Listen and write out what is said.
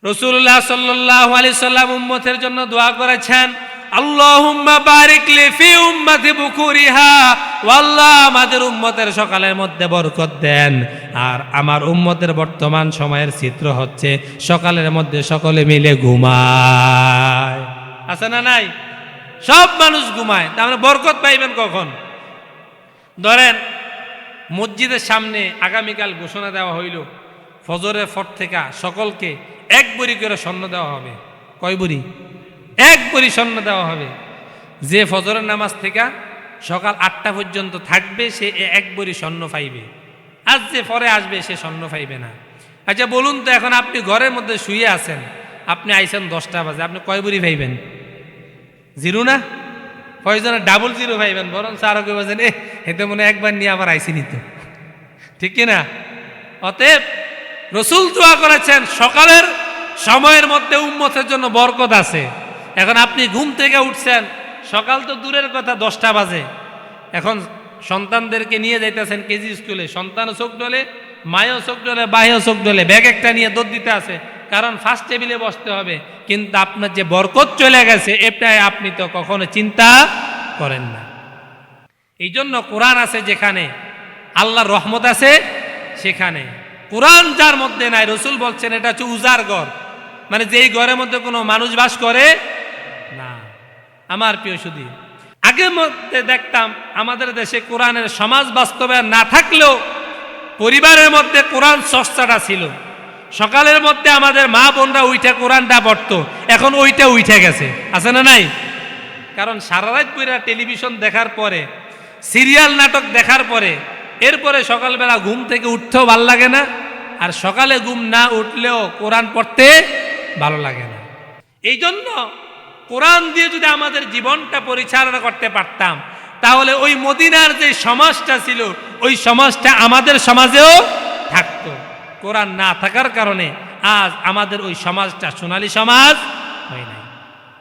রাসূলুল্লাহ সাল্লাল্লাহু আলাইহি সাল্লাম উম্মতের জন্য দোয়া করেছেন, আল্লাহুম্মা বারিক লি ফি উম্মতি বুকুরিহা, ওয়া আল্লাহ আমাদের উম্মতের সকালের মধ্যে বরকত দেন। আর আমার উম্মতের বর্তমান সময়ের চিত্র হচ্ছে সকালের মধ্যে সকলে মিলে ঘুমায়, আছে না নাই? সব মানুষ ঘুমায়, তার মানে বরকত পাইবেন কখন? ধরেন মসজিদের সামনে আগামীকাল ঘোষণা দেওয়া হইল ফজরের পর থেকে সকলকে 1 বড়ি করে স্বর্ণ দেওয়া হবে। কয় বড়ি? 1 বড়ি স্বর্ণ দেওয়া হবে। যে ফজরের নামাজ থেকে সকাল 8টা পর্যন্ত থাকবে সে 1 বড়ি স্বর্ণ পাইবে, আর যে পরে আসবে সে স্বর্ণ পাইবে না। আচ্ছা বলুন তো, এখন আপনি ঘরের মধ্যে শুয়ে আছেন, আপনি আইছেন 10টা বাজে, আপনি কয় বড়ি পাইবেন? 0 না? কয়জনে ডাবল 0 পাইবেন, বরং আরো কেউ বলছেন এতে মনে একবার নিয়ে আবার আইসি নিত, ঠিক কিনা? অতএব রসুল দোয়া করেছেন সকালের সময়ের মধ্যে উম্মতের জন্য বরকত আছে। এখন আপনি ঘুম থেকে উঠছেন, সকাল তো দূরের কথা 10টা বাজে, এখন সন্তানদেরকে নিয়ে যাইতেছেন কেজি স্কুলে, সন্তানও চোখ ডলে, মায়েও চোখ ডলে, বাহেও চোখ ডলে, ব্যাগ একটা নিয়ে দৌড় দিতে আছে, কারণ ফার্স্ট টেবিলে বসতে হবে। কিন্তু আপনার যে বরকত চলে গেছে এটাই আপনি তো কখনো চিন্তা করেন না। এই জন্য কোরআন আছে যেখানে, আল্লাহর রহমত আছে সেখানে। কোরআন যার মধ্যে নাই, রসুল বলছেন এটা হচ্ছে উজার ঘর, মানে যেই ঘরের মধ্যে কোনো মানুষ বাস করে না। আমার প্রিয় সুধী, আগের মধ্যে দেখতাম আমাদের দেশে কোরআনের সমাজ বাস্তবায়ন না থাকলেও পরিবারের মধ্যে কোরআন চর্চাটা ছিল। সকালের মধ্যে আমাদের মা বোনরা উঠে কোরআনটা পড়তো, এখন ওইটা উঠে গেছে, আছে না নাই? কারণ সারা রাত পুরা টেলিভিশন দেখার পরে, সিরিয়াল নাটক দেখার পরে, এরপরে সকালবেলা ঘুম থেকে উঠতেও ভালো লাগে না, আর সকালে ঘুম না উঠলেও কোরআন পড়তে ভালো লাগে না। এই জন্য কোরআন দিয়ে যদি আমাদের জীবনটা পরিচালনা করতে পারতাম, তাহলে ওই মদিনার যে সমাজটা ছিল ওই সমাজটা আমাদের সমাজেও থাকতো। কোরআন না থাকার কারণে আজ আমাদের ওই সমাজটা সোনালী সমাজ হয় না।